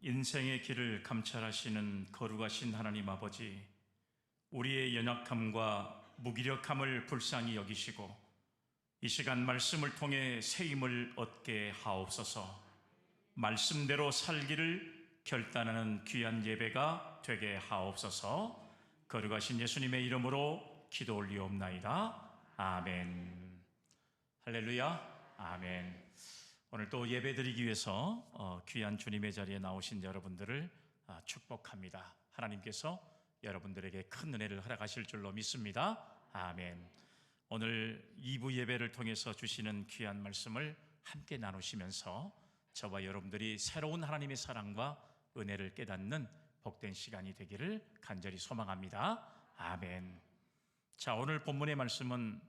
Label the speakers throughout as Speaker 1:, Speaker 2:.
Speaker 1: 인생의 길을 감찰하시는 거룩하신 하나님 아버지, 우리의 연약함과 무기력함을 불쌍히 여기시고 이 시간 말씀을 통해 새 힘을 얻게 하옵소서. 말씀대로 살기를 결단하는 귀한 예배가 되게 하옵소서. 거룩하신 예수님의 이름으로 기도 올리옵나이다. 아멘. 할렐루야. 아멘. 오늘 또 예배 드리기 위해서 귀한 주님의 자리에 나오신 여러분들을 축복합니다. 하나님께서 여러분들에게 큰 은혜를 허락하실 줄로 믿습니다. 아멘. 오늘 2부 예배를 통해서 주시는 귀한 말씀을 함께 나누시면서 저와 여러분들이 새로운 하나님의 사랑과 은혜를 깨닫는 복된 시간이 되기를 간절히 소망합니다. 아멘. 자, 오늘 본문의 말씀은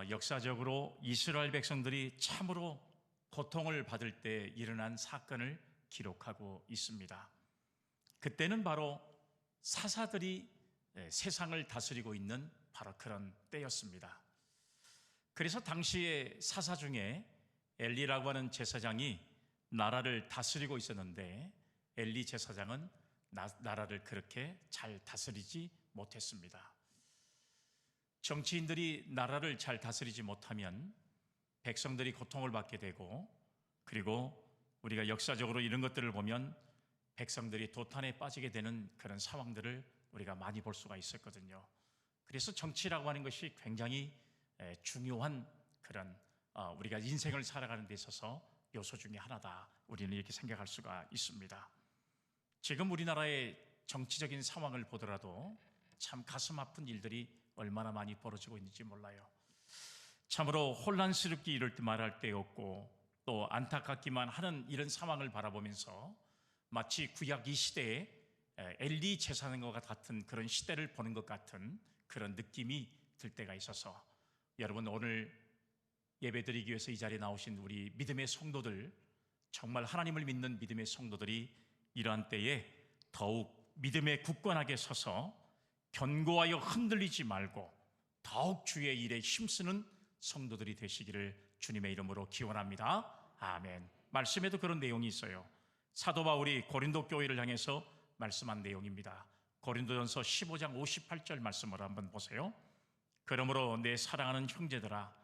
Speaker 1: 역사적으로 이스라엘 백성들이 참으로 고통을 받을 때 일어난 사건을 기록하고 있습니다. 그때는 바로 사사들이 세상을 다스리고 있는 바로 그런 때였습니다. 그래서 당시에 사사 중에 엘리라고 하는 제사장이 나라를 다스리고 있었는데 엘리 제사장은 나라를 그렇게 잘 다스리지 못했습니다. 정치인들이 나라를 잘 다스리지 못하면 백성들이 고통을 받게 되고, 그리고 우리가 역사적으로 이런 것들을 보면 백성들이 도탄에 빠지게 되는 그런 상황들을 우리가 많이 볼 수가 있었거든요. 그래서 정치라고 하는 것이 굉장히 중요한 그런 우리가 인생을 살아가는 데 있어서 요소 중에 하나다, 우리는 이렇게 생각할 수가 있습니다. 지금 우리나라의 정치적인 상황을 보더라도 참 가슴 아픈 일들이 얼마나 많이 벌어지고 있는지 몰라요. 참으로 혼란스럽게 이럴 때 말할 데 없고 또 안타깝기만 하는 이런 상황을 바라보면서 마치 구약 이 시대에 엘리 제사장과 같은 그런 시대를 보는 것 같은 그런 느낌이 들 때가 있어서, 여러분 오늘 예배드리기 위해서 이 자리에 나오신 우리 믿음의 성도들, 정말 하나님을 믿는 믿음의 성도들이 이러한 때에 더욱 믿음에 굳건하게 서서 견고하여 흔들리지 말고 더욱 주의 일에 힘쓰는 성도들이 되시기를 주님의 이름으로 기원합니다. 아멘. 말씀에도 그런 내용이 있어요. 사도 바울이 고린도 교회를 향해서 말씀한 내용입니다. 고린도전서 15장 58절 말씀을 한번 보세요. 그러므로 내 사랑하는 형제들아,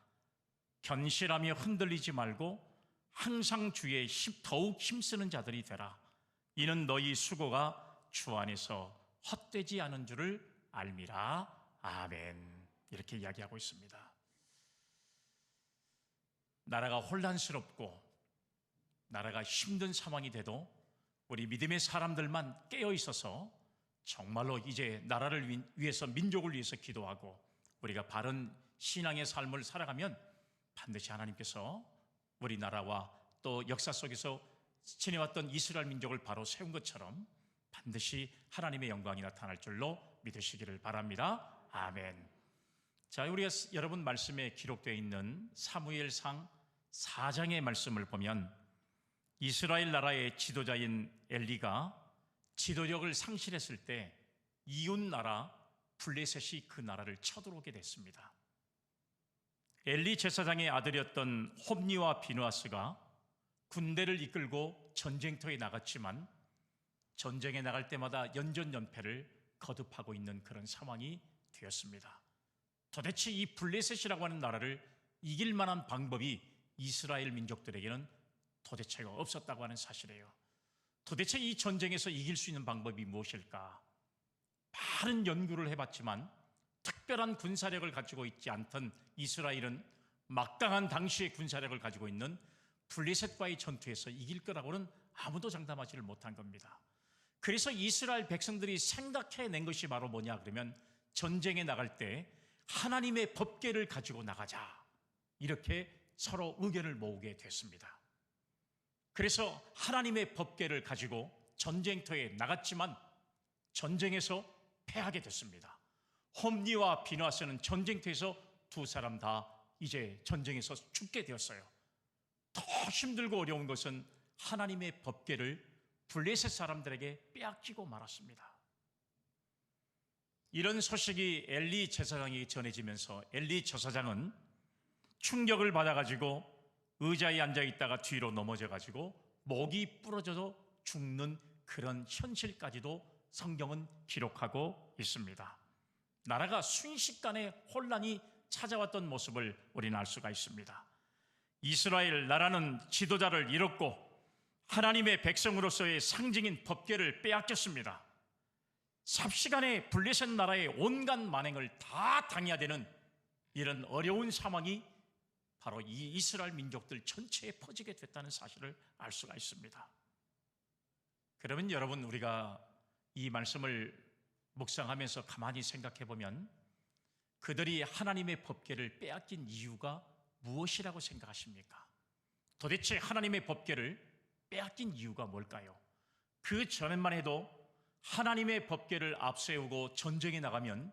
Speaker 1: 견실하며 흔들리지 말고 항상 주의 더욱 힘쓰는 자들이 되라. 이는 너희 수고가 주 안에서 헛되지 않은 줄을 알미라. 아멘. 이렇게 이야기하고 있습니다. 나라가 혼란스럽고 나라가 힘든 상황이 돼도 우리 믿음의 사람들만 깨어 있어서 정말로 이제 나라를 위해서, 민족을 위해서 기도하고 우리가 바른 신앙의 삶을 살아가면 반드시 하나님께서 우리나라와 또 역사 속에서 지내왔던 이스라엘 민족을 바로 세운 것처럼 반드시 하나님의 영광이 나타날 줄로 믿으시기를 바랍니다. 아멘. 자, 우리가 여러분 말씀에 기록되어 있는 사무엘상 4장의 말씀을 보면 이스라엘 나라의 지도자인 엘리가 지도력을 상실했을 때 이웃 나라 블레셋이 그 나라를 쳐들어오게 됐습니다. 엘리 제사장의 아들이었던 홈니와 비누아스가 군대를 이끌고 전쟁터에 나갔지만 전쟁에 나갈 때마다 연전연패를 거듭하고 있는 그런 상황이 되었습니다. 도대체 이 블레셋이라고 하는 나라를 이길 만한 방법이 이스라엘 민족들에게는 도대체가 없었다고 하는 사실이에요. 도대체 이 전쟁에서 이길 수 있는 방법이 무엇일까? 많은 연구를 해봤지만 특별한 군사력을 가지고 있지 않던 이스라엘은 막강한 당시의 군사력을 가지고 있는 블레셋과의 전투에서 이길 거라고는 아무도 장담하지를 못한 겁니다. 그래서 이스라엘 백성들이 생각해낸 것이 바로 뭐냐 그러면, 전쟁에 나갈 때 하나님의 법궤를 가지고 나가자, 이렇게 서로 의견을 모으게 됐습니다. 그래서 하나님의 법궤를 가지고 전쟁터에 나갔지만 전쟁에서 패하게 됐습니다. 홈니와 비누아스는 전쟁터에서 두 사람 다 이제 전쟁에서 죽게 되었어요. 더 힘들고 어려운 것은 하나님의 법궤를 블레셋 사람들에게 빼앗기고 말았습니다. 이런 소식이 엘리 제사장에게 전해지면서 엘리 제사장은 충격을 받아가지고 의자에 앉아있다가 뒤로 넘어져가지고 목이 부러져서 죽는 그런 현실까지도 성경은 기록하고 있습니다. 나라가 순식간에 혼란이 찾아왔던 모습을 우리는 알 수가 있습니다. 이스라엘 나라는 지도자를 잃었고 하나님의 백성으로서의 상징인 법궤를 빼앗겼습니다. 삽시간에 블레셋 나라의 온갖 만행을 다 당해야 되는 이런 어려운 상황이 바로 이 이스라엘 민족들 전체에 퍼지게 됐다는 사실을 알 수가 있습니다. 그러면 여러분, 우리가 이 말씀을 묵상하면서 가만히 생각해 보면 그들이 하나님의 법궤를 빼앗긴 이유가 무엇이라고 생각하십니까? 도대체 하나님의 법궤를 빼앗긴 이유가 뭘까요? 그 전에만 해도 하나님의 법궤를 앞세우고 전쟁에 나가면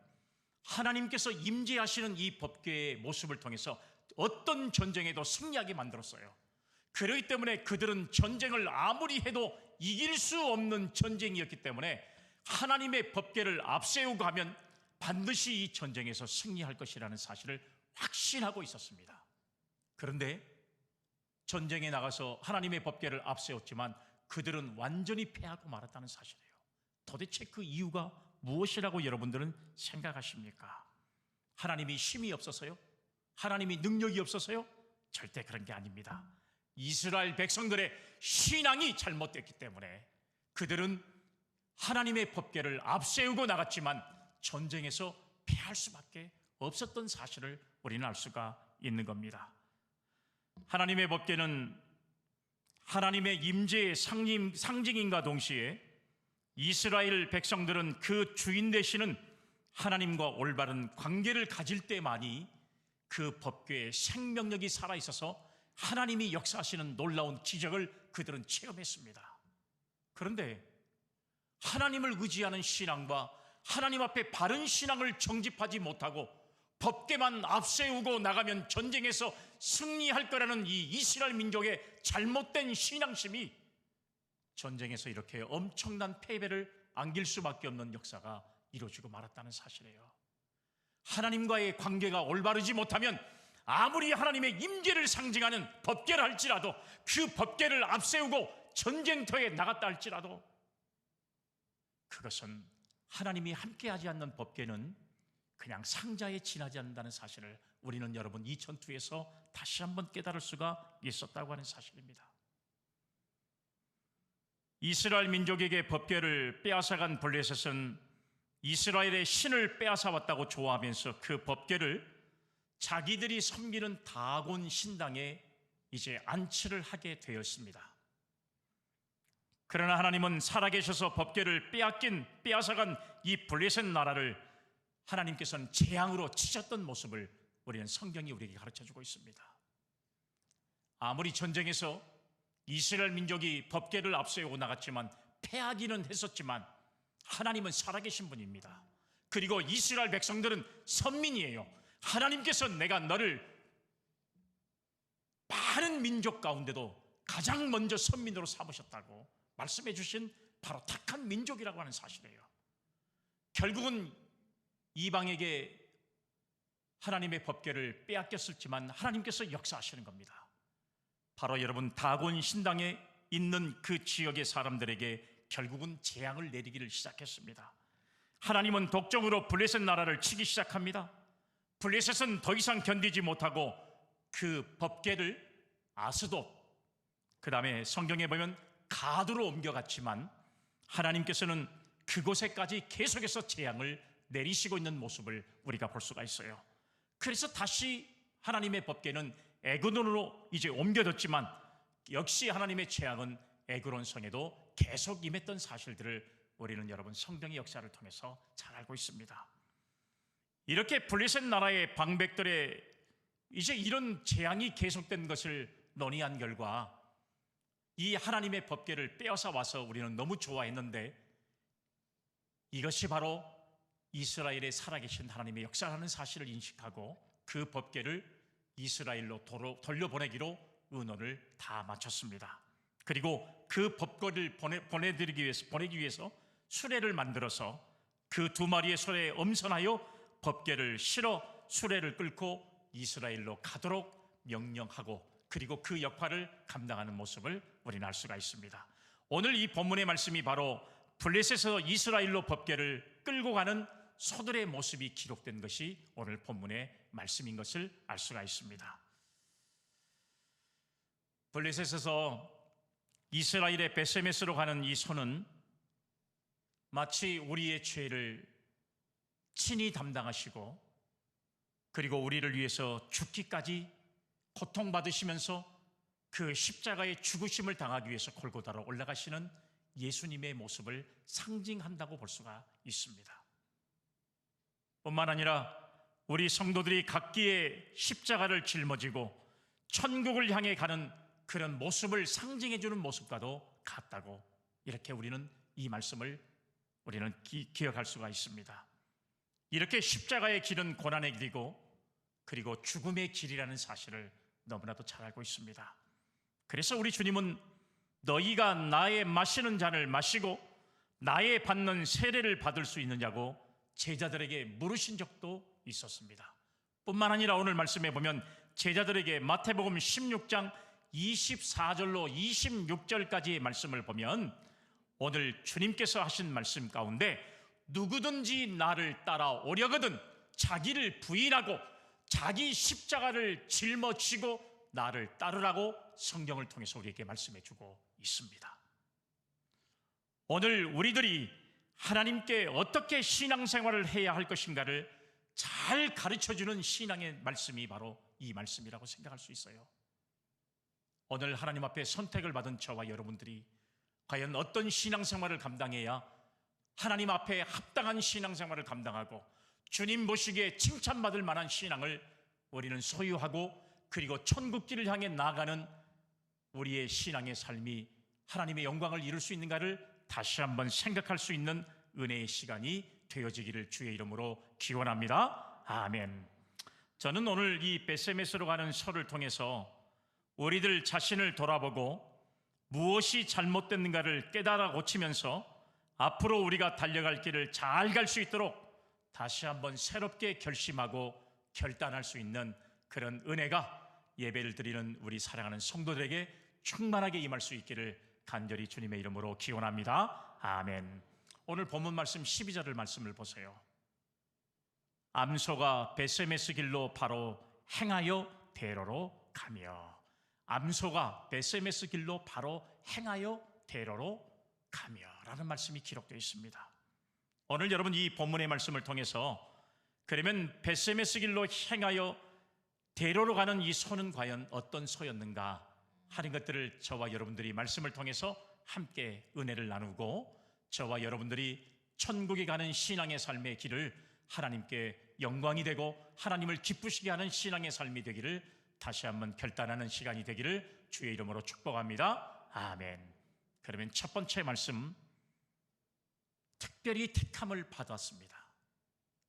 Speaker 1: 하나님께서 임재하시는 이 법궤의 모습을 통해서 어떤 전쟁에도 승리하게 만들었어요. 그렇기 때문에 그들은 전쟁을 아무리 해도 이길 수 없는 전쟁이었기 때문에 하나님의 법궤를 앞세우고 하면 반드시 이 전쟁에서 승리할 것이라는 사실을 확신하고 있었습니다. 그런데 전쟁에 나가서 하나님의 법궤를 앞세웠지만 그들은 완전히 패하고 말았다는 사실이에요. 도대체 그 이유가 무엇이라고 여러분들은 생각하십니까? 하나님이 힘이 없어서요? 하나님이 능력이 없어서요? 절대 그런 게 아닙니다. 이스라엘 백성들의 신앙이 잘못됐기 때문에 그들은 하나님의 법궤를 앞세우고 나갔지만 전쟁에서 패할 수밖에 없었던 사실을 우리는 알 수가 있는 겁니다. 하나님의 법궤는 하나님의 임재의 상징인가 동시에 이스라엘 백성들은 그 주인 되시는 하나님과 올바른 관계를 가질 때만이 그 법궤의 생명력이 살아있어서 하나님이 역사하시는 놀라운 기적을 그들은 체험했습니다. 그런데 하나님을 의지하는 신앙과 하나님 앞에 바른 신앙을 정집하지 못하고 법궤만 앞세우고 나가면 전쟁에서 승리할 거라는 이 이스라엘 민족의 잘못된 신앙심이 전쟁에서 이렇게 엄청난 패배를 안길 수밖에 없는 역사가 이루어지고 말았다는 사실이에요. 하나님과의 관계가 올바르지 못하면 아무리 하나님의 임재를 상징하는 법궤를 할지라도 그 법궤를 앞세우고 전쟁터에 나갔다 할지라도 그것은 하나님이 함께하지 않는 법궤는 그냥 상자에 지나지 않는다는 사실을 우리는 여러분 이 전투에서 다시 한번 깨달을 수가 있었다고 하는 사실입니다. 이스라엘 민족에게 법궤를 빼앗아간 블레셋은 이스라엘의 신을 빼앗아왔다고 좋아하면서 그 법궤를 자기들이 섬기는 다곤 신당에 이제 안치를 하게 되었습니다. 그러나 하나님은 살아계셔서 법궤를 빼앗아간 이 블레셋 나라를 하나님께서는 재앙으로 치셨던 모습을 우리는 성경이 우리에게 가르쳐주고 있습니다. 아무리 전쟁에서 이스라엘 민족이 법궤를 앞세우고 나갔지만 패하기는 했었지만 하나님은 살아계신 분입니다. 그리고 이스라엘 백성들은 선민이에요. 하나님께서 내가 너를 많은 민족 가운데도 가장 먼저 선민으로 삼으셨다고 말씀해 주신 바로 택한 민족이라고 하는 사실이에요. 결국은 이방에게 하나님의 법궤를 빼앗겼었지만 하나님께서 역사하시는 겁니다. 바로 여러분 다곤 신당에 있는 그 지역의 사람들에게 결국은 재앙을 내리기를 시작했습니다. 하나님은 독점으로 블레셋 나라를 치기 시작합니다. 블레셋은 더 이상 견디지 못하고 그 법궤를 아스돗, 그 다음에 성경에 보면 가드로 옮겨갔지만 하나님께서는 그곳에까지 계속해서 재앙을 내리시고 있는 모습을 우리가 볼 수가 있어요. 그래서 다시 하나님의 법궤는 에그론으로 이제 옮겨졌지만 역시 하나님의 재앙은 에그론 성에도 계속 임했던 사실들을 우리는 여러분 성경의 역사를 통해서 잘 알고 있습니다. 이렇게 블레셋 나라의 방백들의 이제 이런 재앙이 계속된 것을 논의한 결과 이 하나님의 법궤를 빼앗아 와서 우리는 너무 좋아했는데 이것이 바로 이스라엘의 살아계신 하나님의 역사라는 사실을 인식하고 그 법궤를 이스라엘로 돌려보내기로 의논을 다 마쳤습니다. 그리고 그 법궤를 보내기 위해서 수레를 만들어서 그 두 마리의 소래에 엄선하여 법궤를 실어 수레를 끌고 이스라엘로 가도록 명령하고 그리고 그 역할을 감당하는 모습을 우리는 알 수가 있습니다. 오늘 이 본문의 말씀이 바로 블레셋에서 이스라엘로 법궤를 끌고 가는 소들의 모습이 기록된 것이 오늘 본문의 말씀인 것을 알 수가 있습니다. 블레셋에서 이스라엘의 베세메스로 가는 이 소는 마치 우리의 죄를 친히 담당하시고 그리고 우리를 위해서 죽기까지 고통받으시면서 그 십자가의 죽으심을 당하기 위해서 골고다로 올라가시는 예수님의 모습을 상징한다고 볼 수가 있습니다. 뿐만 아니라 우리 성도들이 각기의 십자가를 짊어지고 천국을 향해 가는 그런 모습을 상징해 주는 모습과도 같다고, 이렇게 우리는 이 말씀을 우리는 기억할 수가 있습니다. 이렇게 십자가의 길은 고난의 길이고 그리고 죽음의 길이라는 사실을 너무나도 잘 알고 있습니다. 그래서 우리 주님은 너희가 나의 마시는 잔을 마시고 나의 받는 세례를 받을 수 있느냐고 제자들에게 물으신 적도 있었습니다. 뿐만 아니라 오늘 말씀에 보면 제자들에게 마태복음 16장 24절로 26절까지의 말씀을 보면 오늘 주님께서 하신 말씀 가운데 누구든지 나를 따라오려거든 자기를 부인하고 자기 십자가를 짊어지고 나를 따르라고 성경을 통해서 우리에게 말씀해 주고 있습니다. 오늘 우리들이 하나님께 어떻게 신앙생활을 해야 할 것인가를 잘 가르쳐주는 신앙의 말씀이 바로 이 말씀이라고 생각할 수 있어요. 오늘 하나님 앞에 선택을 받은 저와 여러분들이 과연 어떤 신앙생활을 감당해야 하나님 앞에 합당한 신앙생활을 감당하고 주님 보시기에 칭찬받을 만한 신앙을 우리는 소유하고 그리고 천국길을 향해 나아가는 우리의 신앙의 삶이 하나님의 영광을 이룰 수 있는가를 다시 한번 생각할 수 있는 은혜의 시간이 되어지기를 주의 이름으로 기원합니다. 아멘. 저는 오늘 이 베세메스로 가는 소를 통해서 우리들 자신을 돌아보고 무엇이 잘못됐는가를 깨달아 고치면서 앞으로 우리가 달려갈 길을 잘 갈 수 있도록 다시 한번 새롭게 결심하고 결단할 수 있는 그런 은혜가 예배를 드리는 우리 사랑하는 성도들에게 충만하게 임할 수 있기를 간절히 주님의 이름으로 기원합니다. 아멘. 오늘 본문 말씀 12절을 말씀을 보세요. 암소가 베세메스 길로 바로 행하여 대로로 가며, 암소가 베세메스 길로 바로 행하여 대로로 가며 라는 말씀이 기록되어 있습니다. 오늘 여러분 이 본문의 말씀을 통해서 그러면 베세메스 길로 행하여 대로로 가는 이 소는 과연 어떤 소였는가 하는 것들을 저와 여러분들이 말씀을 통해서 함께 은혜를 나누고 저와 여러분들이 천국에 가는 신앙의 삶의 길을 하나님께 영광이 되고 하나님을 기쁘시게 하는 신앙의 삶이 되기를 다시 한번 결단하는 시간이 되기를 주의 이름으로 축복합니다. 아멘. 그러면 첫 번째 말씀, 특별히 택함을 받았습니다.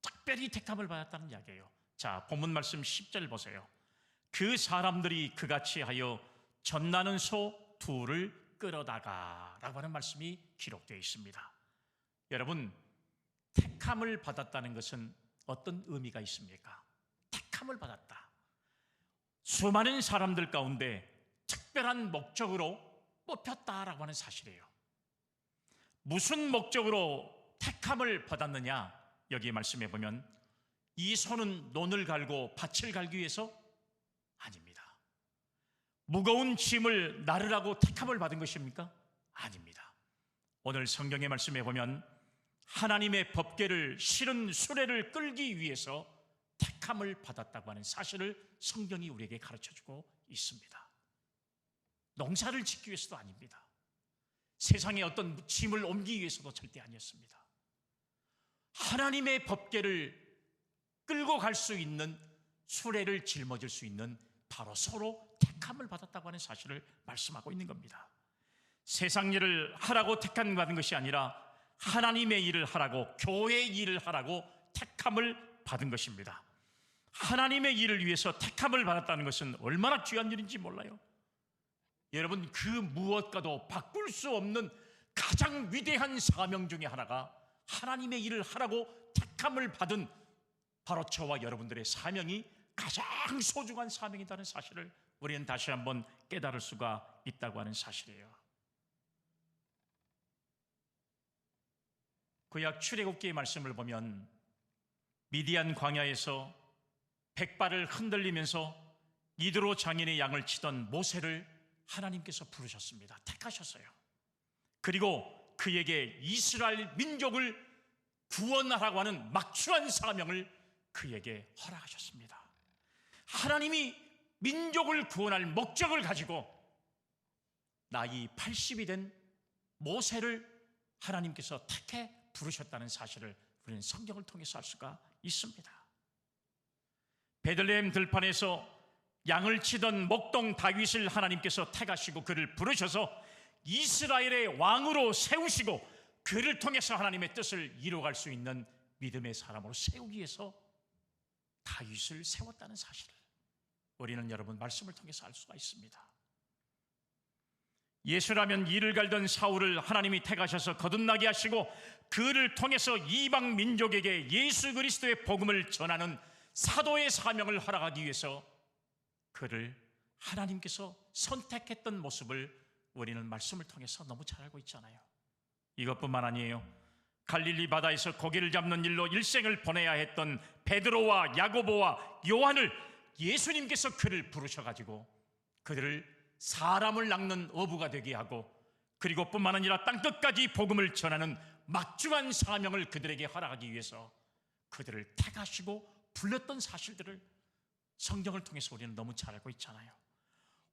Speaker 1: 특별히 택함을 받았다는 이야기예요. 자, 본문 말씀 10절 보세요. 그 사람들이 그같이 하여 젖나는 소 둘을 끌어다가 라고 하는 말씀이 기록되어 있습니다. 여러분, 택함을 받았다는 것은 어떤 의미가 있습니까? 택함을 받았다. 수많은 사람들 가운데 특별한 목적으로 뽑혔다라고 하는 사실이에요. 무슨 목적으로 택함을 받았느냐? 여기 말씀해 보면 이 소는 논을 갈고 밭을 갈기 위해서 아닙니다. 무거운 짐을 나르라고 택함을 받은 것입니까? 아닙니다. 오늘 성경의 말씀에 보면 하나님의 법궤를 실은 수레를 끌기 위해서 택함을 받았다고 하는 사실을 성경이 우리에게 가르쳐주고 있습니다. 농사를 짓기 위해서도 아닙니다. 세상에 어떤 짐을 옮기기 위해서도 절대 아니었습니다. 하나님의 법궤를 끌고 갈 수 있는 수레를 짊어질 수 있는 바로 서로 택함을 받았다고 하는 사실을 말씀하고 있는 겁니다. 세상 일을 하라고 택함 받은 것이 아니라 하나님의 일을 하라고, 교회의 일을 하라고 택함을 받은 것입니다. 하나님의 일을 위해서 택함을 받았다는 것은 얼마나 귀한 일인지 몰라요. 여러분, 그 무엇과도 바꿀 수 없는 가장 위대한 사명 중에 하나가 하나님의 일을 하라고 택함을 받은 바로 저와 여러분들의 사명이 가장 소중한 사명이라는 사실을 우리는 다시 한번 깨달을 수가 있다고 하는 사실이에요. 구약 출애굽기의 말씀을 보면 미디안 광야에서 백발을 흔들리면서 이드로 장인의 양을 치던 모세를 하나님께서 부르셨습니다. 택하셨어요. 그리고 그에게 이스라엘 민족을 구원하라고 하는 막중한 사명을 그에게 허락하셨습니다. 하나님이 민족을 구원할 목적을 가지고 나이 80이 된 모세를 하나님께서 택해 부르셨다는 사실을 우리는 성경을 통해서 알 수가 있습니다. 베들레헴 들판에서 양을 치던 목동 다윗을 하나님께서 택하시고 그를 부르셔서 이스라엘의 왕으로 세우시고 그를 통해서 하나님의 뜻을 이루어갈 수 있는 믿음의 사람으로 세우기 위해서 다윗을 세웠다는 사실을 우리는 여러분 말씀을 통해서 알 수가 있습니다. 예수라면 이를 갈던 사울을 하나님이 택하셔서 거듭나게 하시고 그를 통해서 이방 민족에게 예수 그리스도의 복음을 전하는 사도의 사명을 허락하기 위해서 그를 하나님께서 선택했던 모습을 우리는 말씀을 통해서 너무 잘 알고 있잖아요. 이것뿐만 아니에요. 갈릴리 바다에서 고기를 잡는 일로 일생을 보내야 했던 베드로와 야고보와 요한을 예수님께서 그를 부르셔가지고 그들을 사람을 낚는 어부가 되게 하고 그리고 뿐만 아니라 땅끝까지 복음을 전하는 막중한 사명을 그들에게 허락하기 위해서 그들을 택하시고 불렀던 사실들을 성경을 통해서 우리는 너무 잘 알고 있잖아요.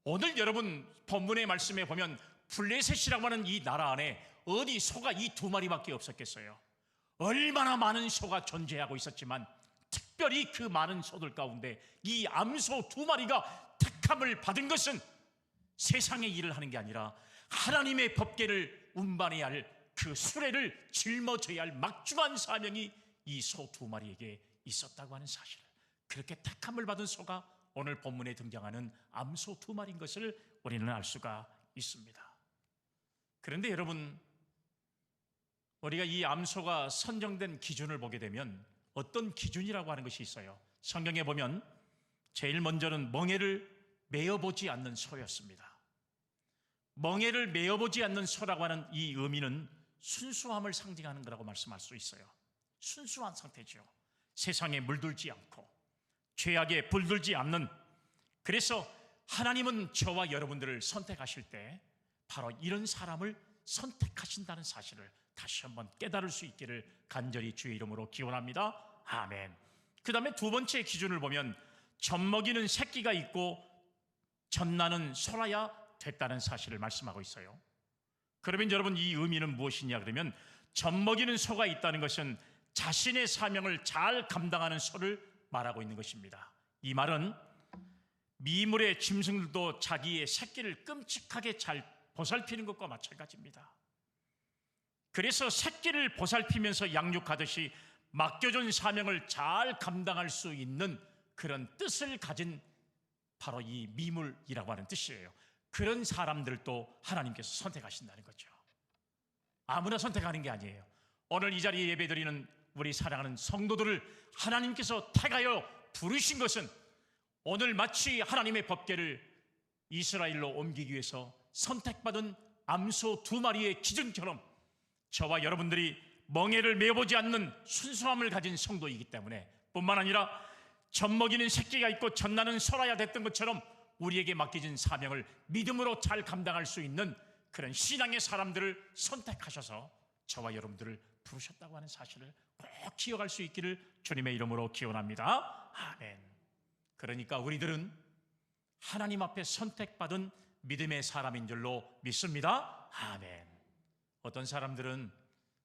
Speaker 1: 오늘 여러분 본문의 말씀에 보면 블레셋이라고 하는 이 나라 안에 어디 소가 이 2마리밖에 없었겠어요. 얼마나 많은 소가 존재하고 있었지만 특별히 그 많은 소들 가운데 이 암소 2마리가 택함을 받은 것은 세상의 일을 하는 게 아니라 하나님의 법궤를 운반해야 할 그 수레를 짊어져야 할 막중한 사명이 이 소 2마리에게 있었다고 하는 사실을, 그렇게 택함을 받은 소가 오늘 본문에 등장하는 암소 2마리인 것을 우리는 알 수가 있습니다. 그런데 여러분, 우리가 이 암소가 선정된 기준을 보게 되면 어떤 기준이라고 하는 것이 있어요. 성경에 보면 제일 먼저는 멍에를 메어보지 않는 소였습니다. 멍에를 메어보지 않는 소라고 하는 이 의미는 순수함을 상징하는 거라고 말씀할 수 있어요. 순수한 상태죠. 세상에 물들지 않고 죄악에 불들지 않는, 그래서 하나님은 저와 여러분들을 선택하실 때 바로 이런 사람을 선택하신다는 사실을 다시 한번 깨달을 수 있기를 간절히 주의 이름으로 기원합니다. 아멘. 그 다음에 두 번째 기준을 보면 젖먹이는 새끼가 있고 젖나는 소라야 됐다는 사실을 말씀하고 있어요. 그러면 여러분 이 의미는 무엇이냐 그러면 젖먹이는 소가 있다는 것은 자신의 사명을 잘 감당하는 소를 말하고 있는 것입니다. 이 말은 미물의 짐승들도 자기의 새끼를 끔찍하게 잘 보살피는 것과 마찬가지입니다. 그래서 새끼를 보살피면서 양육하듯이 맡겨준 사명을 잘 감당할 수 있는 그런 뜻을 가진 바로 이 미물이라고 하는 뜻이에요. 그런 사람들도 하나님께서 선택하신다는 거죠. 아무나 선택하는 게 아니에요. 오늘 이 자리에 예배드리는 우리 사랑하는 성도들을 하나님께서 택하여 부르신 것은 오늘 마치 하나님의 법궤를 이스라엘로 옮기기 위해서 선택받은 암소 2마리의 기준처럼 저와 여러분들이 멍에를 메어보지 않는 순수함을 가진 성도이기 때문에, 뿐만 아니라 젖먹이는 새끼가 있고 젖나는 소라야 됐던 것처럼 우리에게 맡겨진 사명을 믿음으로 잘 감당할 수 있는 그런 신앙의 사람들을 선택하셔서 저와 여러분들을 부르셨다고 하는 사실을 꼭 기억할 수 있기를 주님의 이름으로 기원합니다. 아멘. 그러니까 우리들은 하나님 앞에 선택받은 믿음의 사람인 줄로 믿습니다. 아멘. 어떤 사람들은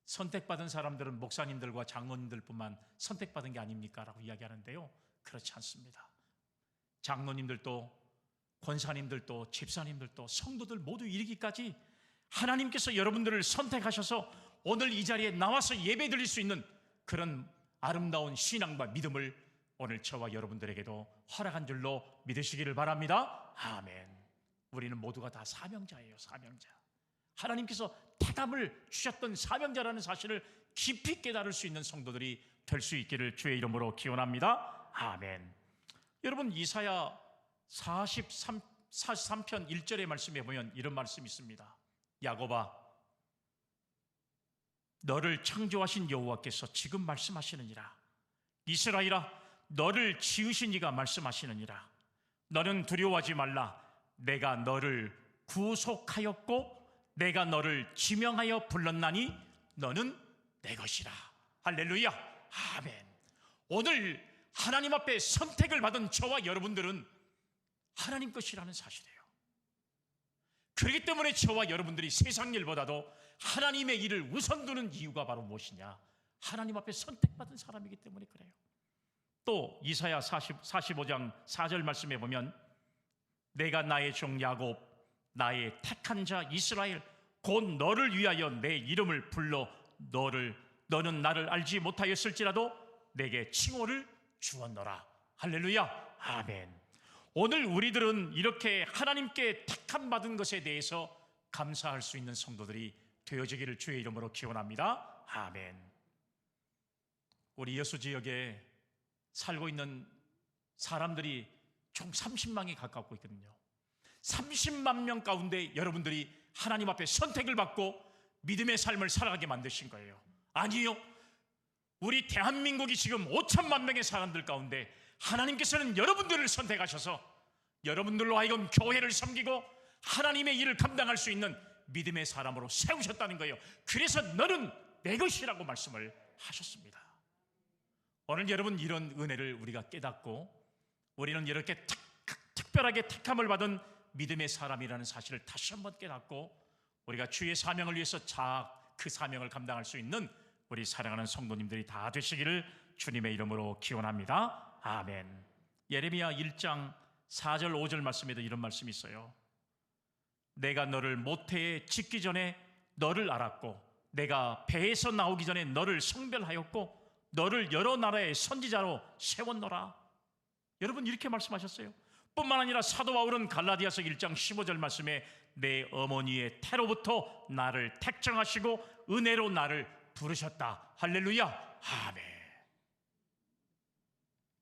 Speaker 1: 선택받은 사람들은 목사님들과 장로님들뿐만 선택받은 게 아닙니까? 라고 이야기하는데요, 그렇지 않습니다. 장로님들도 권사님들도 집사님들도 성도들 모두 이르기까지 하나님께서 여러분들을 선택하셔서 오늘 이 자리에 나와서 예배 드릴 수 있는 그런 아름다운 신앙과 믿음을 오늘 저와 여러분들에게도 허락한 줄로 믿으시기를 바랍니다. 아멘. 우리는 모두가 다 사명자예요. 사명자. 하나님께서 택함을 주셨던 사명자라는 사실을 깊이 깨달을 수 있는 성도들이 될 수 있기를 주의 이름으로 기원합니다. 아멘. 여러분 이사야 43편 1절의 말씀에 보면 이런 말씀이 있습니다. 야곱아, 너를 창조하신 여호와께서 지금 말씀하시느니라. 이스라엘아, 너를 지으신 이가 말씀하시느니라. 너는 두려워하지 말라. 내가 너를 구속하였고 내가 너를 지명하여 불렀나니 너는 내 것이라. 할렐루야. 아멘. 오늘 하나님 앞에 선택을 받은 저와 여러분들은 하나님 것이라는 사실이에요. 그렇기 때문에 저와 여러분들이 세상 일보다도 하나님의 일을 우선 두는 이유가 바로 무엇이냐? 하나님 앞에 선택받은 사람이기 때문에 그래요. 또 이사야 45장 4절 말씀에 보면 내가 나의 종 야곱, 나의 택한 자 이스라엘, 곧 너를 위하여 내 이름을 불러 너는 나를 알지 못하였을지라도 내게 칭호를 주었노라. 할렐루야. 아멘. 오늘 우리들은 이렇게 하나님께 택함 받은 것에 대해서 감사할 수 있는 성도들이 되어지기를 주의 이름으로 기원합니다. 아멘. 우리 여수 지역에 살고 있는 사람들이 총 30만이 가깝고 있거든요. 30만 명 가운데 여러분들이 하나님 앞에 선택을 받고 믿음의 삶을 살아가게 만드신 거예요. 아니요, 우리 대한민국이 지금 5천만 명의 사람들 가운데 하나님께서는 여러분들을 선택하셔서 여러분들로 하여금 교회를 섬기고 하나님의 일을 감당할 수 있는 믿음의 사람으로 세우셨다는 거예요. 그래서 너는 내 것이라고 말씀을 하셨습니다. 오늘 여러분, 이런 은혜를 우리가 깨닫고 우리는 이렇게 특별하게 택함을 받은 믿음의 사람이라는 사실을 다시 한번 깨닫고 우리가 주의 사명을 위해서 그 사명을 감당할 수 있는 우리 사랑하는 성도님들이 다 되시기를 주님의 이름으로 기원합니다. 아멘. 예레미야 1장 4절 5절 말씀에도 이런 말씀이 있어요. 내가 너를 모태에 짓기 전에 너를 알았고 내가 배에서 나오기 전에 너를 성별하였고 너를 여러 나라의 선지자로 세웠노라. 여러분, 이렇게 말씀하셨어요. 뿐만 아니라 사도 바울은 갈라디아서 1장 15절 말씀에 내 어머니의 태로부터 나를 택정하시고 은혜로 나를 부르셨다. 할렐루야. 아멘.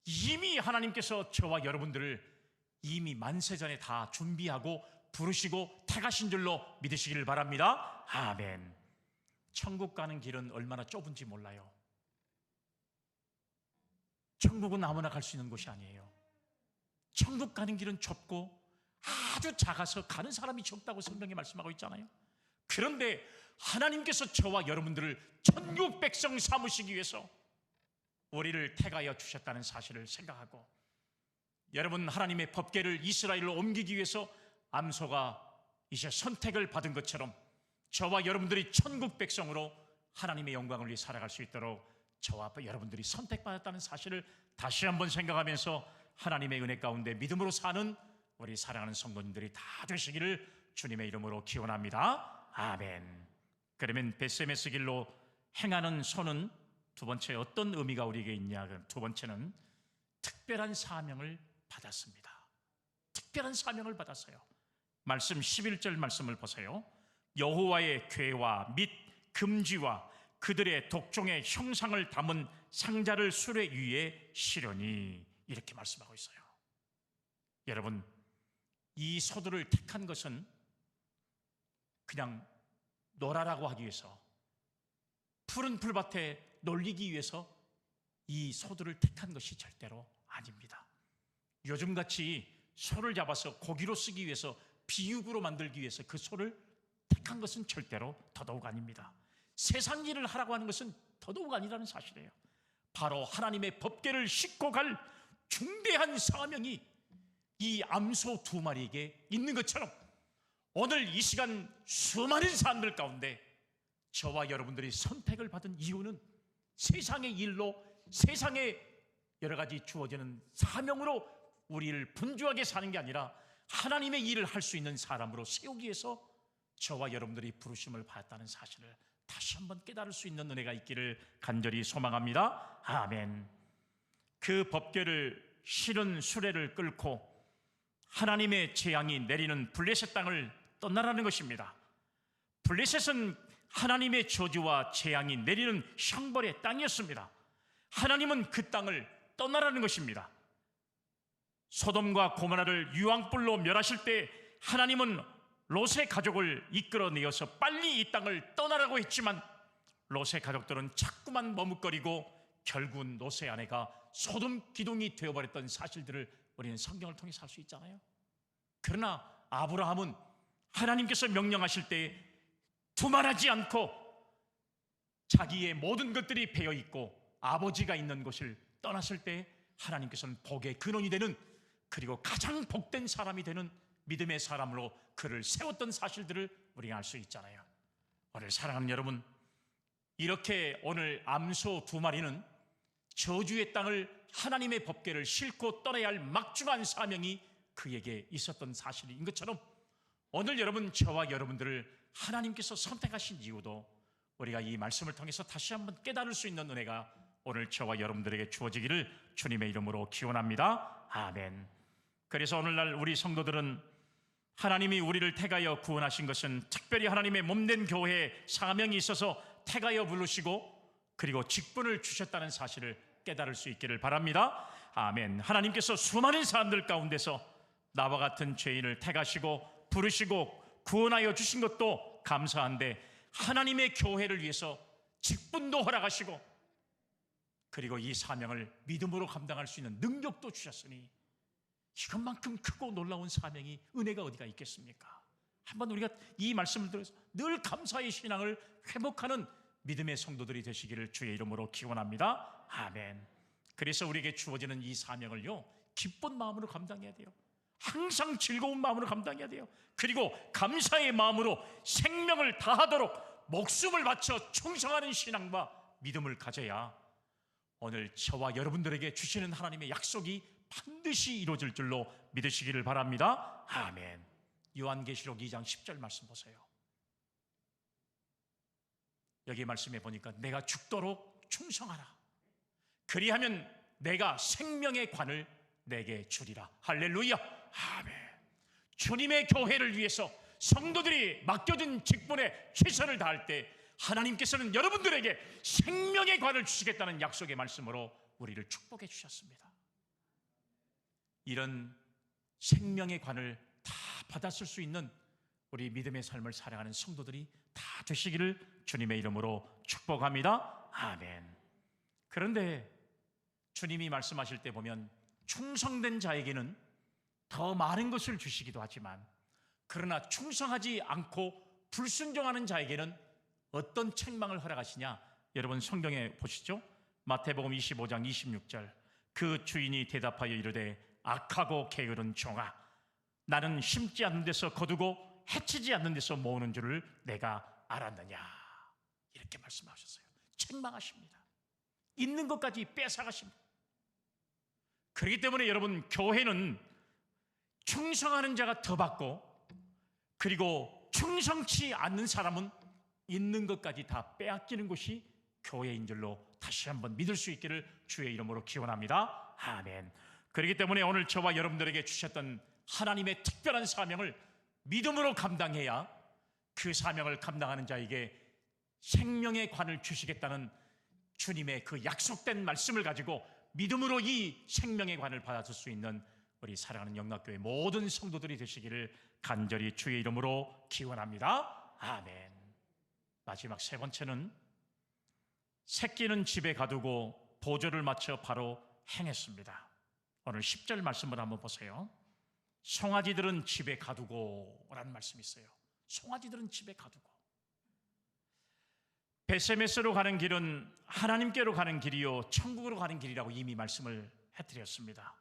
Speaker 1: 이미 하나님께서 저와 여러분들을 이미 만세전에 다 준비하고 부르시고 택하신 줄로 믿으시기를 바랍니다. 아멘. 천국 가는 길은 얼마나 좁은지 몰라요. 천국은 아무나 갈 수 있는 곳이 아니에요. 천국 가는 길은 좁고 아주 작아서 가는 사람이 적다고 성경에 말씀하고 있잖아요. 그런데 하나님께서 저와 여러분들을 천국 백성 삼으시기 위해서 우리를 택하여 주셨다는 사실을 생각하고, 여러분, 하나님의 법궤를 이스라엘로 옮기기 위해서 암소가 이제 선택을 받은 것처럼 저와 여러분들이 천국 백성으로 하나님의 영광을 위해 살아갈 수 있도록 저와 여러분들이 선택받았다는 사실을 다시 한번 생각하면서 하나님의 은혜 가운데 믿음으로 사는 우리 사랑하는 성도님들이 다 되시기를 주님의 이름으로 기원합니다. 아멘. 그러면 벳세메스 길로 행하는 손은 두 번째 어떤 의미가 우리에게 있냐? 두 번째는 특별한 사명을 받았습니다. 특별한 사명을 받았어요. 말씀 11절 말씀을 보세요. 여호와의 궤와 및 금지와 그들의 독종의 형상을 담은 상자를 수레 위에 실으니, 이렇게 말씀하고 있어요. 여러분, 이 소들을 택한 것은 그냥 놀아라고 하기 위해서, 푸른 풀밭에 놀리기 위해서 이 소들을 택한 것이 절대로 아닙니다. 요즘같이 소를 잡아서 고기로 쓰기 위해서, 비육으로 만들기 위해서 그 소를 택한 것은 절대로 더더욱 아닙니다. 세상 일을 하라고 하는 것은 더더욱 아니라는 사실이에요. 바로 하나님의 법궤를 싣고 갈 중대한 사명이 이 암소 두 마리에게 있는 것처럼 오늘 이 시간 수많은 사람들 가운데 저와 여러분들이 선택을 받은 이유는 세상의 일로, 세상에 여러 가지 주어지는 사명으로 우리를 분주하게 사는 게 아니라 하나님의 일을 할 수 있는 사람으로 세우기 위해서 저와 여러분들이 부르심을 받았다는 사실을 다시 한번 깨달을 수 있는 은혜가 있기를 간절히 소망합니다. 아멘. 그 법궤를 실은 수레를 끌고 하나님의 재앙이 내리는 블레셋 땅을 떠나라는 것입니다. 블레셋은 하나님의 저주와 재앙이 내리는 형벌의 땅이었습니다. 하나님은 그 땅을 떠나라는 것입니다. 소돔과 고모라를 유황불로 멸하실 때 하나님은 롯의 가족을 이끌어내어서 빨리 이 땅을 떠나라고 했지만 롯의 가족들은 자꾸만 머뭇거리고 결국 롯의 아내가 소돔 기둥이 되어버렸던 사실들을 우리는 성경을 통해서 알 수 있잖아요. 그러나 아브라함은 하나님께서 명령하실 때 두말하지 않고 자기의 모든 것들이 배어있고 아버지가 있는 곳을 떠났을 때 하나님께서는 복의 근원이 되는, 그리고 가장 복된 사람이 되는 믿음의 사람으로 그를 세웠던 사실들을 우리가 알 수 있잖아요. 오늘 사랑하는 여러분, 이렇게 오늘 암소 두 마리는 저주의 땅을 하나님의 법궤를 싣고 떠나야 할 막중한 사명이 그에게 있었던 사실인 것처럼, 오늘 여러분, 저와 여러분들을 하나님께서 선택하신 이유도 우리가 이 말씀을 통해서 다시 한번 깨달을 수 있는 은혜가 오늘 저와 여러분들에게 주어지기를 주님의 이름으로 기원합니다. 아멘. 그래서 오늘날 우리 성도들은 하나님이 우리를 택하여 구원하신 것은 특별히 하나님의 몸된 교회에 사명이 있어서 택하여 부르시고 그리고 직분을 주셨다는 사실을 깨달을 수 있기를 바랍니다. 아멘. 하나님께서 수많은 사람들 가운데서 나와 같은 죄인을 택하시고 부르시고 구원하여 주신 것도 감사한데, 하나님의 교회를 위해서 직분도 허락하시고 그리고 이 사명을 믿음으로 감당할 수 있는 능력도 주셨으니 이것만큼 크고 놀라운 사명이, 은혜가 어디가 있겠습니까? 한번 우리가 이 말씀을 들어서 늘 감사의 신앙을 회복하는 믿음의 성도들이 되시기를 주의 이름으로 기원합니다. 아멘. 그래서 우리에게 주어지는 이 사명을요, 기쁜 마음으로 감당해야 돼요. 항상 즐거운 마음으로 감당해야 돼요. 그리고 감사의 마음으로 생명을 다하도록 목숨을 바쳐 충성하는 신앙과 믿음을 가져야 오늘 저와 여러분들에게 주시는 하나님의 약속이 반드시 이루어질 줄로 믿으시기를 바랍니다. 아멘. 요한계시록 2장 10절 말씀 보세요. 여기 말씀해 보니까 내가 죽도록 충성하라. 그리하면 내가 생명의 관을 내게 주리라. 할렐루야. 아멘. 주님의 교회를 위해서 성도들이 맡겨진 직분에 최선을 다할 때 하나님께서는 여러분들에게 생명의 관을 주시겠다는 약속의 말씀으로 우리를 축복해 주셨습니다. 이런 생명의 관을 다 받았을 수 있는 우리 믿음의 삶을 살아가는 성도들이 다 되시기를 주님의 이름으로 축복합니다. 아멘. 그런데 주님이 말씀하실 때 보면 충성된 자에게는 더 많은 것을 주시기도 하지만, 그러나 충성하지 않고 불순종하는 자에게는 어떤 책망을 허락하시냐? 여러분 성경에 보시죠. 마태복음 25장 26절. 그 주인이 대답하여 이르되 악하고 게으른 종아, 나는 심지 않는 데서 거두고 해치지 않는 데서 모으는 줄을 내가 알았느냐? 이렇게 말씀하셨어요. 책망하십니다. 있는 것까지 뺏어가십니다. 그렇기 때문에 여러분, 교회는 충성하는 자가 더 받고, 그리고 충성치 않는 사람은 있는 것까지 다 빼앗기는 것이 교회인 줄로 다시 한번 믿을 수 있기를 주의 이름으로 기원합니다. 아멘. 그렇기 때문에 오늘 저와 여러분들에게 주셨던 하나님의 특별한 사명을 믿음으로 감당해야 그 사명을 감당하는 자에게 생명의 관을 주시겠다는 주님의 그 약속된 말씀을 가지고 믿음으로 이 생명의 관을 받아줄 수 있는 우리 사랑하는 영락교회 모든 성도들이 되시기를 간절히 주의 이름으로 기원합니다. 아멘. 마지막 세 번째는 새끼는 집에 가두고 보조를 맞춰 바로 행했습니다. 오늘 10절 말씀을 한번 보세요. 송아지들은 집에 가두고 라는 말씀이 있어요. 송아지들은 집에 가두고. 베세메스로 가는 길은 하나님께로 가는 길이요 천국으로 가는 길이라고 이미 말씀을 해드렸습니다.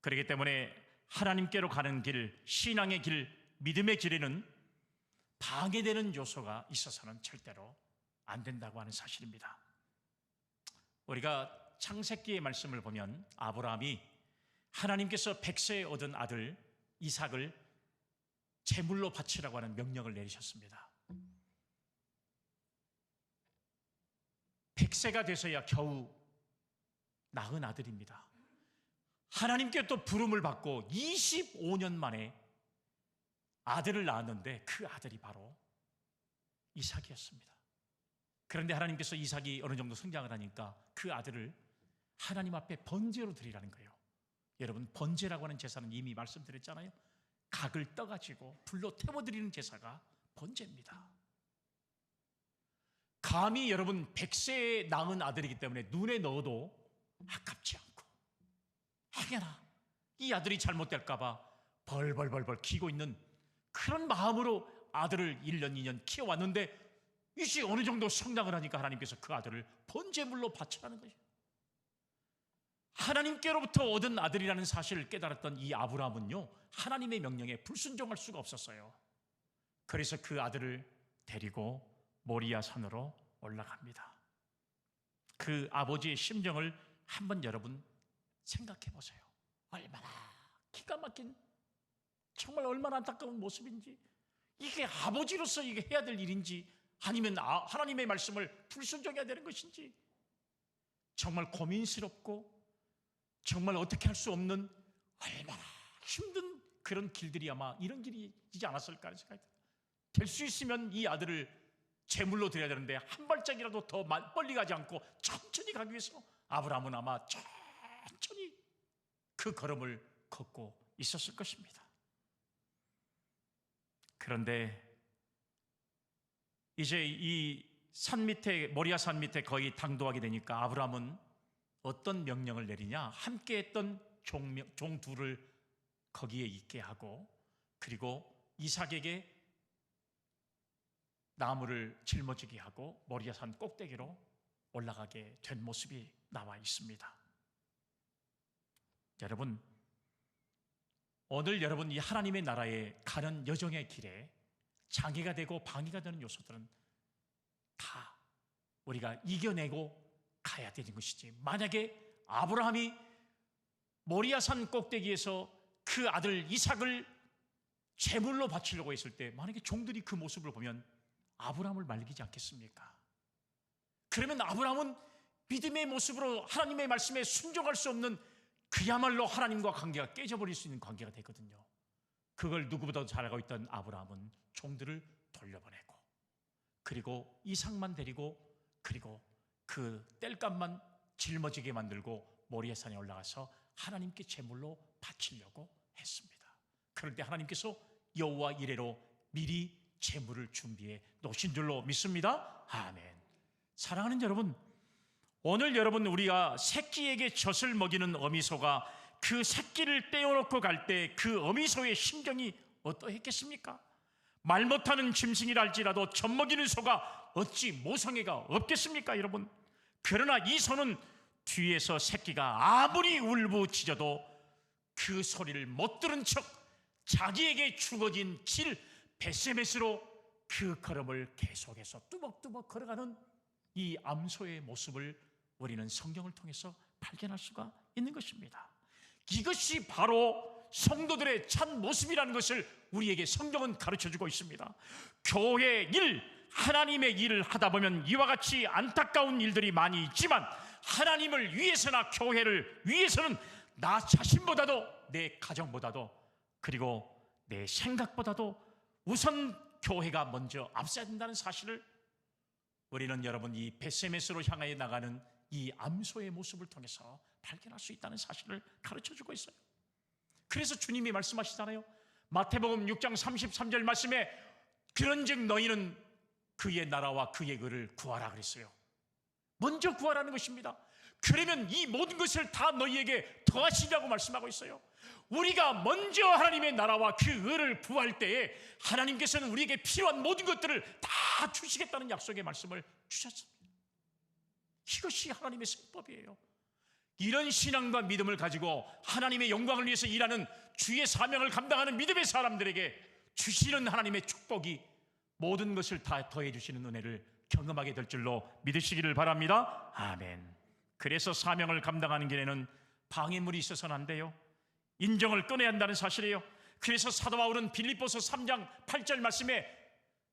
Speaker 1: 그렇기 때문에 하나님께로 가는 길, 신앙의 길, 믿음의 길에는 방해되는 요소가 있어서는 절대로 안 된다고 하는 사실입니다. 우리가 창세기의 말씀을 보면 아브라함이 하나님께서 백세에 얻은 아들 이삭을 제물로 바치라고 하는 명령을 내리셨습니다. 100세가 돼서야 겨우 낳은 아들입니다. 하나님께 또 부름을 받고 25년 만에 아들을 낳았는데 그 아들이 바로 이삭이었습니다. 그런데 하나님께서 이삭이 어느 정도 성장을 하니까 그 아들을 하나님 앞에 번제로 드리라는 거예요. 여러분, 번제라고 하는 제사는 이미 말씀드렸잖아요. 각을 떠가지고 불로 태워드리는 제사가 번제입니다. 감히 여러분 100세에 낳은 아들이기 때문에 눈에 넣어도 아깝지 않고, 행여나 이 아들이 잘못될까 봐 벌벌벌벌 기고 있는 그런 마음으로 아들을 1년 2년 키워왔는데, 이제 어느 정도 성장을 하니까 하나님께서 그 아들을 번제물로 바치라는 거예요. 하나님께로부터 얻은 아들이라는 사실을 깨달았던 이 아브라함은요, 하나님의 명령에 불순종할 수가 없었어요. 그래서 그 아들을 데리고 모리아 산으로 올라갑니다. 그 아버지의 심정을 한번 여러분 생각해 보세요. 얼마나 기가 막힌, 정말 얼마나 안타까운 모습인지, 이게 아버지로서 이게 해야 될 일인지, 아니면 하나님의 말씀을 불순종해야 되는 것인지, 정말 고민스럽고 정말 어떻게 할 수 없는 얼마나 힘든 그런 길들이 아마 이런 길이지 않았을까 하는 생각이 듭니다. 될 수 있으면 이 아들을 제물로 드려야 되는데 한 발짝이라도 더 빨리 가지 않고 천천히 가기 위해서 아브라함은 아마 천천히 그 걸음을 걷고 있었을 것입니다. 그런데 이제 이 산 밑에, 모리아 산 밑에 거의 당도하게 되니까 아브라함은 어떤 명령을 내리냐, 함께 했던 종 둘을 거기에 있게 하고, 그리고 이삭에게 나무를 짊어지게 하고 모리아 산 꼭대기로 올라가게 된 모습이 나와 있습니다. 여러분, 오늘 여러분 이 하나님의 나라에 가는 여정의 길에 장애가 되고 방해가 되는 요소들은 다 우리가 이겨내고 가야 되는 것이지, 만약에 아브라함이 모리아산 꼭대기에서 그 아들 이삭을 제물로 바치려고 했을 때 만약에 종들이 그 모습을 보면 아브라함을 말리지 않겠습니까? 그러면 아브라함은 믿음의 모습으로 하나님의 말씀에 순종할 수 없는, 그야말로 하나님과 관계가 깨져버릴 수 있는 관계가 되거든요. 그걸 누구보다도 잘 알고 있던 아브라함은 종들을 돌려보내고, 그리고 이삭만 데리고, 그리고 그 땔감만 짊어지게 만들고 모리아산에 올라가서 하나님께 제물로 바치려고 했습니다. 그럴 때 하나님께서 여호와 이레로 미리 제물을 준비해 놓으신 줄로 믿습니다. 아멘. 사랑하는 여러분, 오늘 여러분 우리가 새끼에게 젖을 먹이는 어미소가 그 새끼를 떼어놓고 갈 때 그 어미소의 심정이 어떠했겠습니까? 말 못하는 짐승이라 할지라도 젖 먹이는 소가 어찌 모성애가 없겠습니까 여러분? 그러나 이 소는 뒤에서 새끼가 아무리 울부짖어도 그 소리를 못 들은 척 자기에게 주어진 길 베세메스로 그 걸음을 계속해서 뚜벅뚜벅 걸어가는 이 암소의 모습을 우리는 성경을 통해서 발견할 수가 있는 것입니다. 이것이 바로 성도들의 참 모습이라는 것을 우리에게 성경은 가르쳐주고 있습니다. 교회 일, 하나님의 일을 하다 보면 이와 같이 안타까운 일들이 많이 있지만, 하나님을 위해서나 교회를 위해서는 나 자신보다도, 내 가정보다도, 그리고 내 생각보다도 우선 교회가 먼저 앞서야 된다는 사실을 우리는 여러분 이 베세메스로 향하여 나가는 이 암소의 모습을 통해서 발견할 수 있다는 사실을 가르쳐주고 있어요. 그래서 주님이 말씀하시잖아요. 마태복음 6장 33절 말씀에 그런즉 너희는 그의 나라와 그의 의를 구하라 그랬어요. 먼저 구하라는 것입니다. 그러면 이 모든 것을 다 너희에게 더하시라고 말씀하고 있어요. 우리가 먼저 하나님의 나라와 그 의를 구할 때에 하나님께서는 우리에게 필요한 모든 것들을 다 주시겠다는 약속의 말씀을 주셨습니다. 이것이 하나님의 생법이에요. 이런 신앙과 믿음을 가지고 하나님의 영광을 위해서 일하는 주의 사명을 감당하는 믿음의 사람들에게 주시는 하나님의 축복이 모든 것을 다 더해 주시는 은혜를 경험하게 될 줄로 믿으시기를 바랍니다. 아멘. 그래서 사명을 감당하는 길에는 방해물이 있어서는 안 돼요. 인정을 꺼내야 한다는 사실이에요. 그래서 사도 바울은 빌립보서 3장 8절 말씀에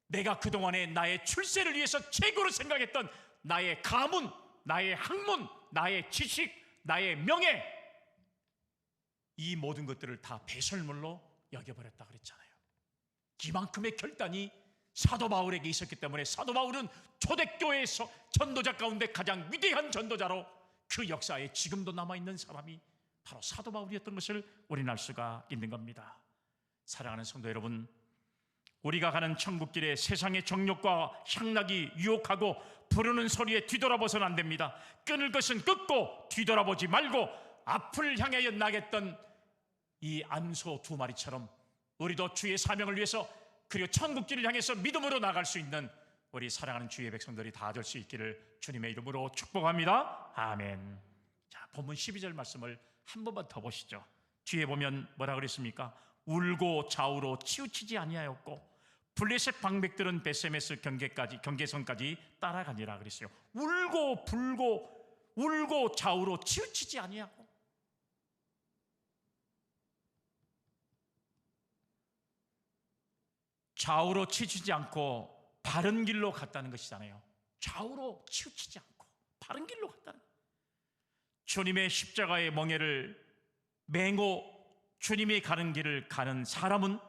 Speaker 1: 내가 그동안에 나의 출세를 위해서 최고로 생각했던 나의 가문, 나의 학문, 나의 지식, 나의 명예, 이 모든 것들을 다 배설물로 여겨버렸다 그랬잖아요. 이만큼의 결단이 사도 바울에게 있었기 때문에 사도 바울은 초대교회에서 전도자 가운데 가장 위대한 전도자로 그 역사에 지금도 남아있는 사람이 바로 사도 바울이었던 것을 우리는 알 수가 있는 겁니다. 사랑하는 성도 여러분, 우리가 가는 천국길에 세상의 정욕과 향락이 유혹하고 부르는 소리에 뒤돌아보서는 안 됩니다. 끊을 것은 끊고 뒤돌아보지 말고 앞을 향하여 나겠던 이 암소 두 마리처럼 우리도 주의 사명을 위해서 그리고 천국길을 향해서 믿음으로 나갈 수 있는 우리 사랑하는 주의 백성들이 다 될 수 있기를 주님의 이름으로 축복합니다. 아멘. 자, 본문 12절 말씀을 한 번만 더 보시죠. 뒤에 보면 뭐라 그랬습니까? 울고 좌우로 치우치지 아니하였고 블레셋 방백들은 베세메스 경계선까지 따라가니라 그랬어요. 울고 좌우로 치우치지 아니하고, 좌우로 치우치지 않고 바른 길로 갔다는 것이잖아요. 좌우로 치우치지 않고 바른 길로 갔다는 거예요. 주님의 십자가의 멍에를 맹고 주님이 가는 길을 가는 사람은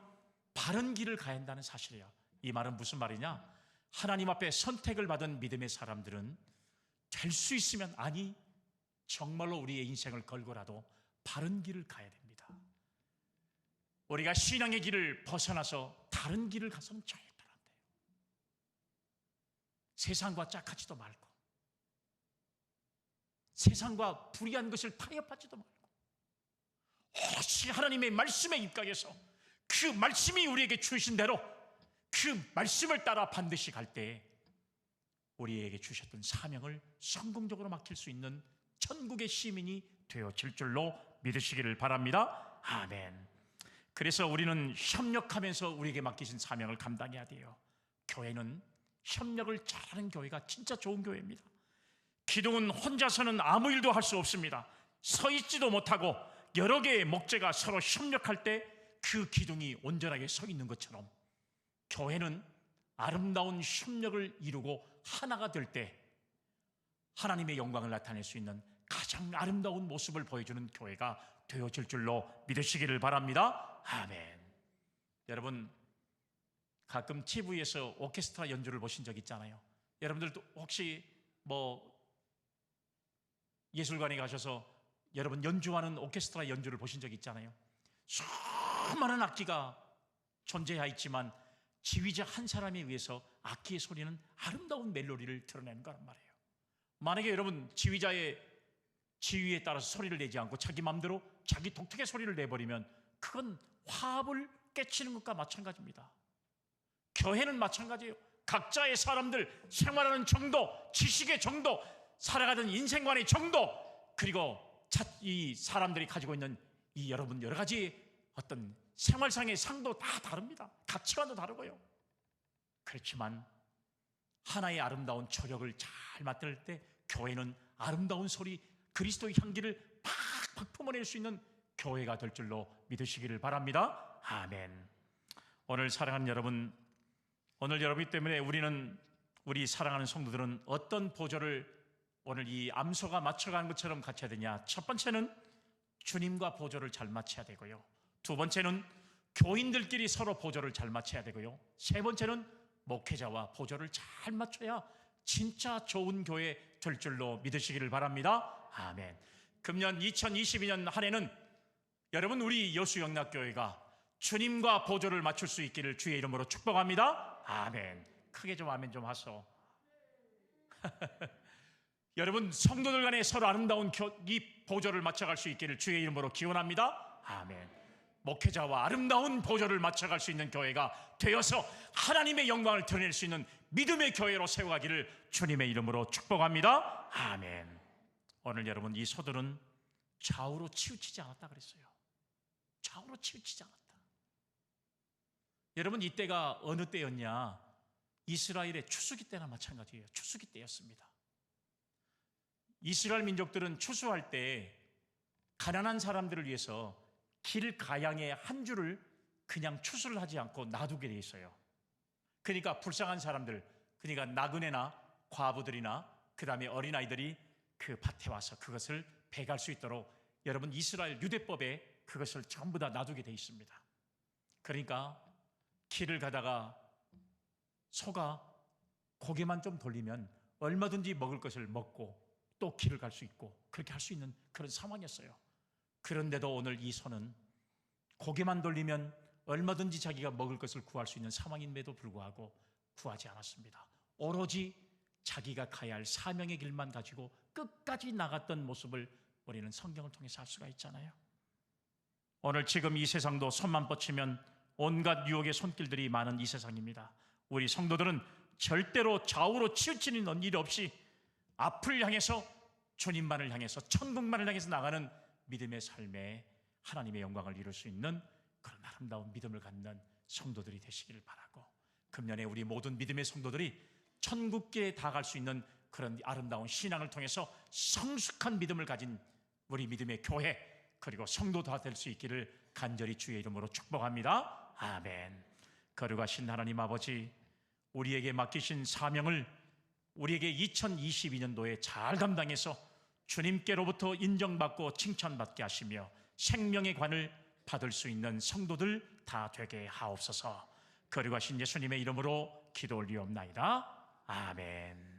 Speaker 1: 바른 길을 가야 한다는 사실이에요. 이 말은 무슨 말이냐? 하나님 앞에 선택을 받은 믿음의 사람들은 될 수 있으면, 아니 정말로 우리의 인생을 걸고라도 바른 길을 가야 됩니다. 우리가 신앙의 길을 벗어나서 다른 길을 가서는 절대로 안 돼요. 세상과 짝하지도 말고 세상과 불의한 것을 타협하지도 말고 오롯이 하나님의 말씀에 입각해서 그 말씀이 우리에게 주신 대로 그 말씀을 따라 반드시 갈 때 우리에게 주셨던 사명을 성공적으로 맡길 수 있는 천국의 시민이 되어질 줄로 믿으시기를 바랍니다. 아멘. 그래서 우리는 협력하면서 우리에게 맡기신 사명을 감당해야 돼요. 교회는 협력을 잘하는 교회가 진짜 좋은 교회입니다. 기둥은 혼자서는 아무 일도 할 수 없습니다. 서 있지도 못하고 여러 개의 목재가 서로 협력할 때 그 기둥이 온전하게 서 있는 것처럼 교회는 아름다운 협력을 이루고 하나가 될 때 하나님의 영광을 나타낼 수 있는 가장 아름다운 모습을 보여주는 교회가 되어질 줄로 믿으시기를 바랍니다. 아멘. 여러분, 가끔 TV에서 오케스트라 연주를 보신 적 있잖아요. 여러분들도 혹시 예술관에 가셔서 여러분 연주하는 오케스트라 연주를 보신 적 있잖아요. 수많은 악기가 존재하 있지만 지휘자 한 사람에 의해서 악기의 소리는 아름다운 멜로디를 드러내는 거란 말이에요. 만약에 여러분 지휘자의 지휘에 따라서 소리를 내지 않고 자기 마음대로 자기 독특의 소리를 내버리면 그건 화합을 깨치는 것과 마찬가지입니다. 교회는 마찬가지예요. 각자의 사람들 생활하는 정도, 지식의 정도, 살아가는 인생관의 정도, 그리고 이 사람들이 가지고 있는 이 여러분 여러 가지 어떤 생활상의 상도 다 다릅니다. 가치관도 다르고요. 그렇지만 하나의 아름다운 조력을 잘 맡을 때 교회는 아름다운 소리, 그리스도의 향기를 팍팍 품어낼 수 있는 교회가 될 줄로 믿으시기를 바랍니다. 아멘. 오늘 사랑하는 여러분, 오늘 여러분 때문에 우리 사랑하는 성도들은 어떤 보조를 오늘 이 암소가 맞춰가는 것처럼 갖춰야 되냐? 첫 번째는 주님과 보조를 잘 맞춰야 되고요. 두 번째는 교인들끼리 서로 보조를 잘 맞춰야 되고요. 세 번째는 목회자와 보조를 잘 맞춰야 진짜 좋은 교회 될 줄로 믿으시기를 바랍니다. 아멘. 금년 2022년 한 해는 여러분 우리 여수영락교회가 주님과 보조를 맞출 수 있기를 주의 이름으로 축복합니다. 아멘. 크게 좀 아멘 좀 하소. 여러분 성도들 간에 서로 아름다운 이 보조를 맞춰갈 수 있기를 주의 이름으로 기원합니다. 아멘. 목회자와 아름다운 보조를 맞춰갈 수 있는 교회가 되어서 하나님의 영광을 드러낼 수 있는 믿음의 교회로 세워가기를 주님의 이름으로 축복합니다. 아멘. 오늘 여러분 이 소들은 좌우로 치우치지 않았다 그랬어요. 좌우로 치우치지 않았다. 여러분 이때가 어느 때였냐? 이스라엘의 추수기 때나 마찬가지예요. 추수기 때였습니다. 이스라엘 민족들은 추수할 때 가난한 사람들을 위해서 길 가양의 한 줄을 그냥 추수를 하지 않고 놔두게 돼 있어요. 그러니까 불쌍한 사람들, 그러니까 나그네나 과부들이나 그 다음에 어린아이들이 그 밭에 와서 그것을 배갈 수 있도록 여러분 이스라엘 유대법에 그것을 전부 다 놔두게 돼 있습니다. 그러니까 길을 가다가 소가 고개만 좀 돌리면 얼마든지 먹을 것을 먹고 또 길을 갈 수 있고 그렇게 할 수 있는 그런 상황이었어요. 그런데도 오늘 이 소는 고개만 돌리면 얼마든지 자기가 먹을 것을 구할 수 있는 상황임에도 불구하고 구하지 않았습니다. 오로지 자기가 가야 할 사명의 길만 가지고 끝까지 나갔던 모습을 우리는 성경을 통해서 알 수가 있잖아요. 오늘 지금 이 세상도 손만 뻗치면 온갖 유혹의 손길들이 많은 이 세상입니다. 우리 성도들은 절대로 좌우로 치우치는 일 없이 앞을 향해서 주님만을 향해서 천국만을 향해서 나가는 믿음의 삶에 하나님의 영광을 이룰 수 있는 그런 아름다운 믿음을 갖는 성도들이 되시기를 바라고, 금년에 우리 모든 믿음의 성도들이 천국길에 다가갈 수 있는 그런 아름다운 신앙을 통해서 성숙한 믿음을 가진 우리 믿음의 교회 그리고 성도가 될 수 있기를 간절히 주의 이름으로 축복합니다. 아멘. 거룩하신 하나님 아버지, 우리에게 맡기신 사명을 우리에게 2022년도에 잘 감당해서 주님께로부터 인정받고 칭찬받게 하시며 생명의 관을 받을 수 있는 성도들 다 되게 하옵소서. 거룩하신 예수님의 이름으로 기도 올리옵나이다. 아멘.